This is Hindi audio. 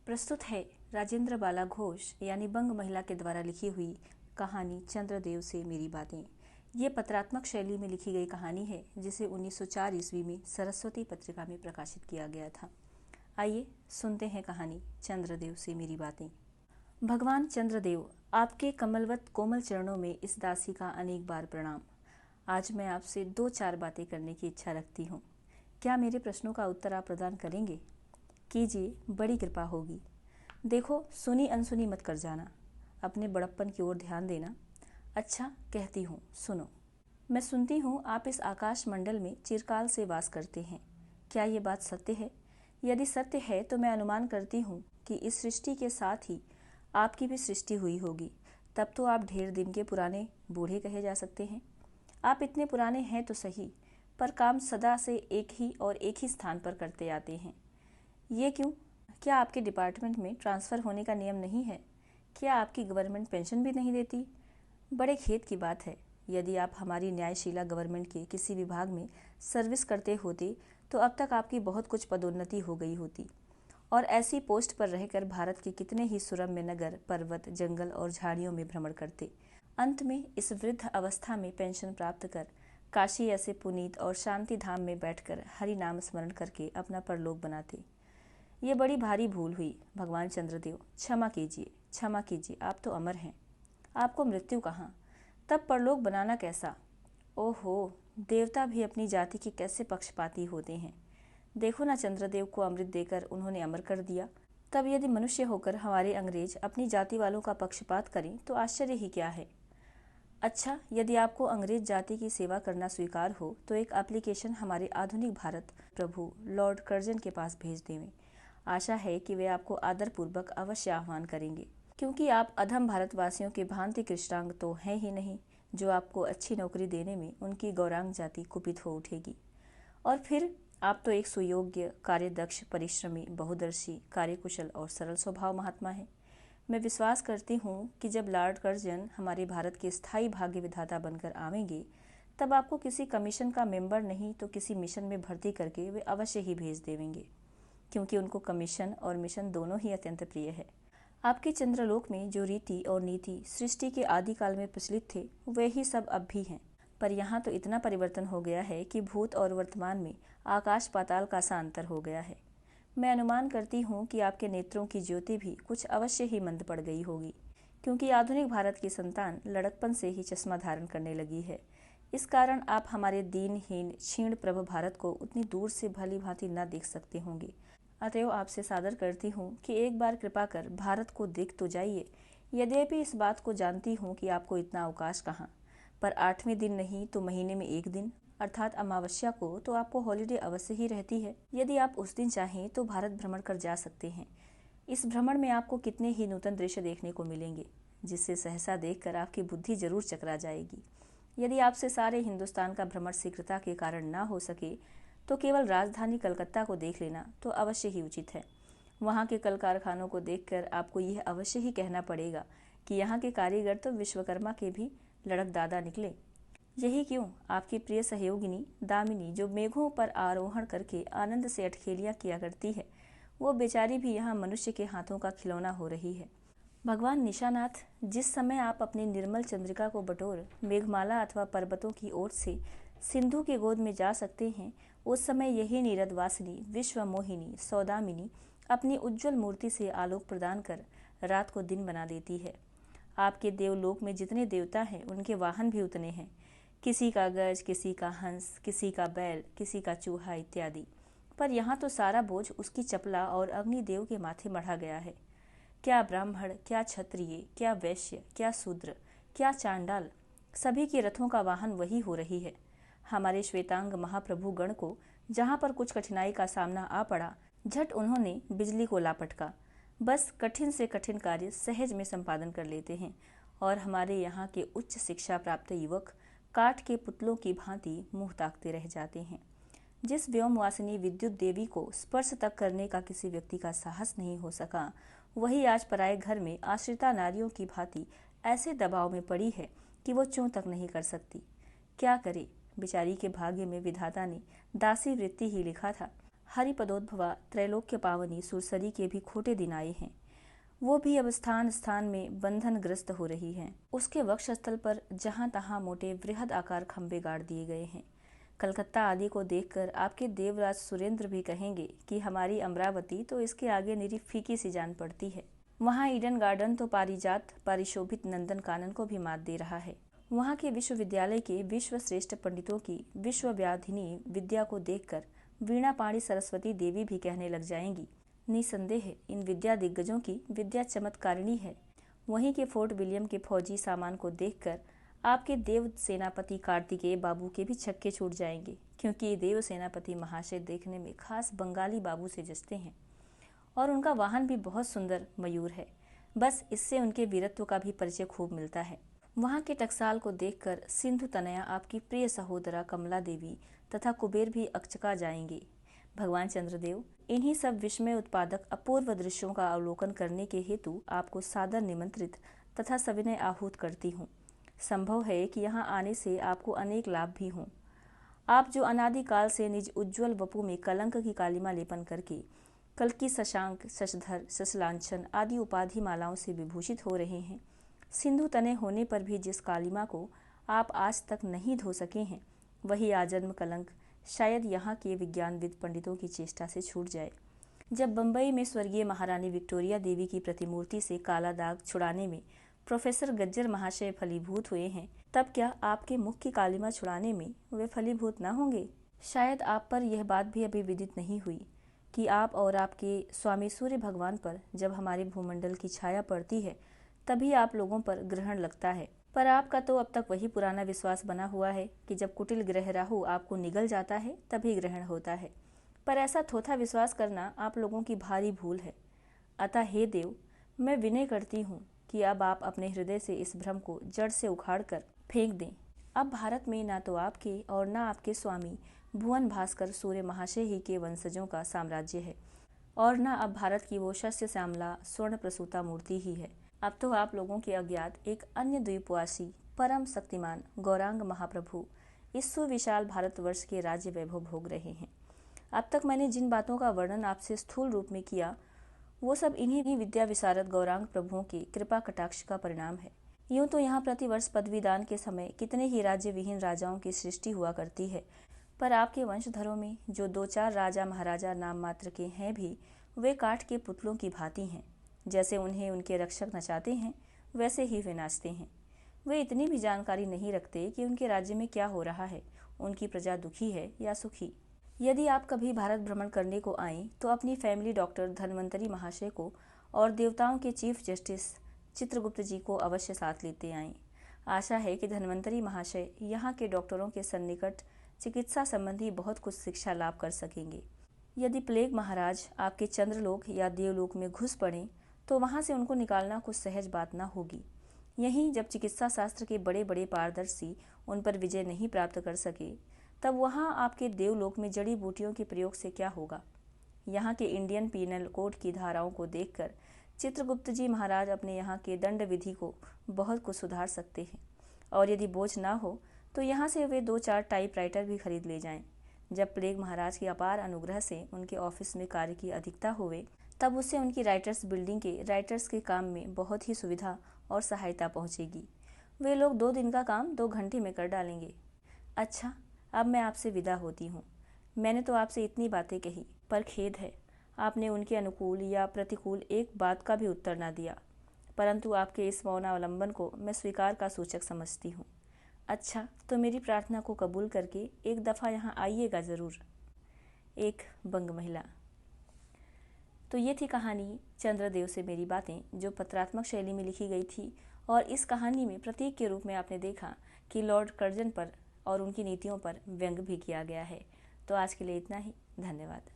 प्रस्तुत है राजेंद्र बाला घोष यानी बंग महिला के द्वारा लिखी हुई कहानी चंद्रदेव से मेरी बातें। ये पत्रात्मक शैली में लिखी गई कहानी है जिसे 1904 ईस्वी में सरस्वती पत्रिका में प्रकाशित किया गया था। आइए सुनते हैं कहानी चंद्रदेव से मेरी बातें। भगवान चंद्रदेव, आपके कमलवत कोमल चरणों में इस दासी का अनेक बार प्रणाम। आज मैं आपसे 2-4 बातें करने की इच्छा रखती हूँ। क्या मेरे प्रश्नों का उत्तर आप प्रदान करेंगे? कीजिए, बड़ी कृपा होगी। देखो, सुनी अनसुनी मत कर जाना। अपने बड़प्पन की ओर ध्यान देना। अच्छा, कहती हूँ, सुनो। मैं सुनती हूँ आप इस आकाश मंडल में चिरकाल से वास करते हैं। क्या ये बात सत्य है? यदि सत्य है तो मैं अनुमान करती हूँ कि इस सृष्टि के साथ ही आपकी भी सृष्टि हुई होगी। तब तो आप ढेर दिन के पुराने बूढ़े कहे जा सकते हैं। आप इतने पुराने हैं तो सही, पर काम सदा से एक ही स्थान पर करते आते हैं। ये क्यों? क्या आपके डिपार्टमेंट में ट्रांसफ़र होने का नियम नहीं है? क्या आपकी गवर्नमेंट पेंशन भी नहीं देती? बड़े खेद की बात है। यदि आप हमारी न्यायशीला गवर्नमेंट के किसी विभाग में सर्विस करते होते तो अब तक आपकी बहुत कुछ पदोन्नति हो गई होती और ऐसी पोस्ट पर रहकर भारत के कितने ही सुरम्य नगर, पर्वत, जंगल और झाड़ियों में भ्रमण करते। अंत में इस वृद्ध अवस्था में पेंशन प्राप्त कर काशी ऐसे पुनीत और शांति धाम में बैठकर हरि नाम स्मरण करके अपना परलोक बनाते। ये बड़ी भारी भूल हुई। भगवान चंद्रदेव, क्षमा कीजिए, आप तो अमर हैं। आपको मृत्यु कहाँ, तब परलोक बनाना कैसा? ओहो, देवता भी अपनी जाति के कैसे पक्षपाती होते हैं। देखो ना, चंद्रदेव को अमृत देकर उन्होंने अमर कर दिया। तब यदि मनुष्य होकर हमारे अंग्रेज अपनी जाति वालों का पक्षपात करें तो आश्चर्य ही क्या है। अच्छा, यदि आपको अंग्रेज जाति की सेवा करना स्वीकार हो तो एक एप्लीकेशन हमारे आधुनिक भारत प्रभु लॉर्ड कर्जन के पास भेज देवें। आशा है कि वे आपको आदरपूर्वक अवश्य आह्वान करेंगे, क्योंकि आप अधम भारतवासियों के भांति कृष्णांग तो हैं ही नहीं, जो आपको अच्छी नौकरी देने में उनकी गौरांग जाति कुपित हो उठेगी। और फिर आप तो एक सुयोग्य, कार्यदक्ष, परिश्रमी, बहुदर्शी, कार्यकुशल और सरल स्वभाव महात्मा हैं। मैं विश्वास करती हूँ कि जब लॉर्ड कर्जन हमारे भारत के स्थायी भाग्य विधाता बनकर आवेंगे, तब आपको किसी कमीशन का मेंबर नहीं तो किसी मिशन में भर्ती करके वे अवश्य ही भेज देवेंगे, क्योंकि उनको कमीशन और मिशन दोनों ही अत्यंत प्रिय है। आपके चंद्रलोक में जो रीति और नीति सृष्टि के आदिकाल में प्रचलित थे, वे ही सब अब भी हैं। पर यहाँ तो इतना परिवर्तन हो गया है कि भूत और वर्तमान में आकाश पाताल का सा अंतर हो गया है। मैं अनुमान करती हूँ कि आपके नेत्रों की ज्योति भी कुछ अवश्य ही मंद पड़ गई होगी, क्योंकि आधुनिक भारत की संतान लड़कपन से ही चश्मा धारण करने लगी है। इस कारण आप हमारे दीनहीन क्षीण प्रभ भारत को उतनी दूर से भली भांति न देख सकते होंगे। अतएव आपसे सादर करती हूँ कि एक बार कृपा कर भारत को देख तो जाइए। यद्यपि इस बात को जानती हूँ कि आपको इतना अवकाश कहाँ, पर 8वें दिन नहीं तो महीने में एक दिन अर्थात अमावस्या को तो आपको हॉलिडे अवश्य ही रहती है। यदि आप उस दिन चाहें तो भारत भ्रमण कर जा सकते हैं। इस भ्रमण में आपको कितने ही नूतन दृश्य देखने को मिलेंगे, जिससे सहसा देखकर आपकी बुद्धि जरूर चकरा जाएगी। यदि आपसे सारे हिंदुस्तान का भ्रमण शीघ्रता के कारण ना हो सके तो केवल राजधानी कलकत्ता को देख लेना तो अवश्य ही उचित है। वहाँ के कल कारखानों को देखकर आपको यह अवश्य ही कहना पड़ेगा कि यहाँ के कारीगर तो विश्वकर्मा के भी लड़क दादा निकले। यही क्यों, आपकी प्रिय सहयोगिनी दामिनी, जो मेघों पर आरोहण करके आनंद से अटखेलियाँ किया करती है, वो बेचारी भी यहाँ मनुष्य के हाथों का खिलौना हो रही है। भगवान निशानाथ, जिस समय आप अपनी निर्मल चंद्रिका को बटोर मेघमाला अथवा पर्वतों की ओर से सिंधु की गोद में जा सकते हैं, उस समय यही नीरद वासिनी, विश्व मोहिनी, सौदामिनी अपनी उज्जवल मूर्ति से आलोक प्रदान कर रात को दिन बना देती है। आपके देवलोक में जितने देवता हैं, उनके वाहन भी उतने हैं। किसी का गज, किसी का हंस, किसी का बैल, किसी का चूहा इत्यादि। पर यहाँ तो सारा बोझ उसकी चपला और अग्निदेव के माथे मढ़ा गया है। क्या ब्राह्मण, क्या क्षत्रिय, क्या वैश्य, क्या शूद्र, क्या चांडाल, सभी के रथों का वाहन वही हो रही है। हमारे श्वेतांग महाप्रभु गण को जहाँ पर कुछ कठिनाई का सामना आ पड़ा, झट उन्होंने बिजली को लापटका। बस कठिन से कठिन कार्य सहज में संपादन कर लेते हैं। और हमारे यहाँ के उच्च शिक्षा प्राप्त युवक काठ के पुतलों की भांति मुंह ताकते रह जाते हैं। जिस व्योमवासिनी विद्युत देवी को स्पर्श तक करने का किसी व्यक्ति का साहस नहीं हो सका, वही आज पराए घर में आश्रिता नारियों की भांति ऐसे दबाव में पड़ी है कि वो चूं तक नहीं कर सकती। क्या करे, बेचारी के भाग्य में विधाता ने दासी वृत्ति ही लिखा था। हरिपदोद्भवा त्रैलोक्य पावनी सुरसरी के भी खोटे दिन आए हैं। वो भी अब स्थान स्थान में बंधनग्रस्त हो रही हैं। उसके वक्षस्थल पर जहां तहां मोटे वृहद आकार खंबे गाड़ दिए गए हैं। कलकत्ता आदि को देखकर आपके देवराज सुरेंद्र भी कहेंगे कि हमारी अमरावती तो इसके आगे निरी फीकी सी जान पड़ती है। वहाँ ईडन गार्डन तो पारिजात परिशोभित नंदन कानन को भी मात दे रहा है। वहाँ के विश्वविद्यालय के विश्व श्रेष्ठ पंडितों की विश्वव्याधिनी विद्या को देखकर वीणा पाणी सरस्वती देवी भी कहने लग जाएंगी, निसंदेह इन विद्या दिग्गजों की विद्या चमत्कारिणी है। वहीं के फोर्ट विलियम के फौजी सामान को देखकर आपके देव सेनापति कार्तिकेय बाबू के भी छक्के छूट जाएंगे, क्योंकि ये देव सेनापति महाशय देखने में खास बंगाली बाबू से जचते हैं और उनका वाहन भी बहुत सुंदर मयूर है। बस इससे उनके वीरत्व का भी परिचय खूब मिलता है। वहाँ के टकसाल को देखकर सिंधु तनया आपकी प्रिय सहोदरा कमला देवी तथा कुबेर भी अकचका जाएंगे। भगवान चंद्रदेव, इन्हीं सब विस्मय उत्पादक अपूर्व दृश्यों का अवलोकन करने के हेतु आपको सादर निमंत्रित तथा सविनय आहूत करती हूँ। संभव है कि यहाँ आने से आपको अनेक लाभ भी हों। आप जो अनादिकाल से निज उज्ज्वल वपु में कलंक की कालिमा लेपन करके कल्कि, शशांक, शशधर, शशलांछन आदि उपाधि मालाओं से विभूषित हो रहे हैं, सिंधु तने होने पर भी जिस कालिमा को आप आज तक नहीं धो सके हैं, वही आजन्म कलंक शायद यहाँ के विज्ञानविद पंडितों की चेष्टा से छूट जाए। जब बम्बई में स्वर्गीय महारानी विक्टोरिया देवी की प्रतिमूर्ति से काला दाग छुड़ाने में प्रोफेसर गज्जर महाशय फलीभूत हुए हैं, तब क्या आपके मुख की कालिमा छुड़ाने में वे फलीभूत न होंगे? शायद आप पर यह बात भी अभी विदित नहीं हुई कि आप और आपके स्वामी सूर्य भगवान पर जब हमारे भूमंडल की छाया पड़ती है, तभी आप लोगों पर ग्रहण लगता है। पर आपका तो अब तक वही पुराना विश्वास बना हुआ है कि जब कुटिल ग्रह राहु आपको निगल जाता है तभी ग्रहण होता है। पर ऐसा थोथा विश्वास करना आप लोगों की भारी भूल है। अतः हे देव, मैं विनय करती हूँ कि अब आप अपने हृदय से इस भ्रम को जड़ से उखाड़ कर फेंक दें। अब भारत में ना तो आपके और ना आपके स्वामी भुवन भास्कर सूर्य महाशय ही के वंशजों का साम्राज्य है, और न अब भारत की वो शस्य श्यामला स्वर्ण प्रसूता मूर्ति ही है। अब तो आप लोगों के अज्ञात एक अन्य द्वीपवासी परम शक्तिमान गौरांग महाप्रभु इस सुविशाल भारतवर्ष के राज्य वैभव भोग रहे हैं। अब तक मैंने जिन बातों का वर्णन आपसे स्थूल रूप में किया, वो सब इन्हीं विद्या विशारद गौरांग प्रभुओं की कृपा कटाक्ष का परिणाम है। यूं तो यहाँ प्रतिवर्ष पदवीदान के समय कितने ही राज्य विहीन राजाओं की सृष्टि हुआ करती है, पर आपके वंशधरों में जो 2-4 राजा महाराजा नाम मात्र के हैं भी वे काठ के पुतलों की भांति हैं। जैसे उन्हें उनके रक्षक नचाते हैं, वैसे ही वे नाचते हैं। वे इतनी भी जानकारी नहीं रखते कि उनके राज्य में क्या हो रहा है, उनकी प्रजा दुखी है या सुखी। यदि आप कभी भारत भ्रमण करने को आएं, तो अपनी फैमिली डॉक्टर धन्वंतरी महाशय को और देवताओं के चीफ जस्टिस चित्रगुप्त जी को अवश्य साथ लेते आएं। आशा है कि धन्वंतरी महाशय यहाँ के डॉक्टरों के सन्निकट चिकित्सा संबंधी बहुत कुछ शिक्षा लाभ कर सकेंगे। यदि प्लेग महाराज आपके चंद्रलोक या देवलोक में घुस पड़े तो वहाँ से उनको निकालना कुछ सहज बात ना होगी। यहीं जब चिकित्सा शास्त्र के बड़े बड़े पारदर्शी उन पर विजय नहीं प्राप्त कर सके, तब वहाँ आपके देवलोक में जड़ी बूटियों के प्रयोग से क्या होगा। यहाँ के इंडियन पीनल कोड की धाराओं को देखकर चित्रगुप्त जी महाराज अपने यहाँ के दंड विधि को बहुत कुछ सुधार सकते हैं, और यदि बोझ ना हो तो यहाँ से वे 2-4 टाइपराइटर भी खरीद ले जाएं। जब प्लेग महाराज के अपार अनुग्रह से उनके ऑफिस में कार्य की अधिकता हुए, तब उससे उनकी राइटर्स बिल्डिंग के राइटर्स के काम में बहुत ही सुविधा और सहायता पहुंचेगी। वे लोग 2 दिन का काम 2 घंटे में कर डालेंगे। अच्छा, अब मैं आपसे विदा होती हूँ। मैंने तो आपसे इतनी बातें कही, पर खेद है आपने उनके अनुकूल या प्रतिकूल एक बात का भी उत्तर ना दिया। परंतु आपके इस मौनावलंबन को मैं स्वीकार का सूचक समझती हूँ। अच्छा, तो मेरी प्रार्थना को कबूल करके एक दफ़ा यहाँ आइएगा ज़रूर। एक बंग महिला। तो ये थी कहानी चंद्रदेव से मेरी बातें, जो पत्रात्मक शैली में लिखी गई थी, और इस कहानी में प्रतीक के रूप में आपने देखा कि लॉर्ड कर्जन पर और उनकी नीतियों पर व्यंग भी किया गया है। तो आज के लिए इतना ही। धन्यवाद।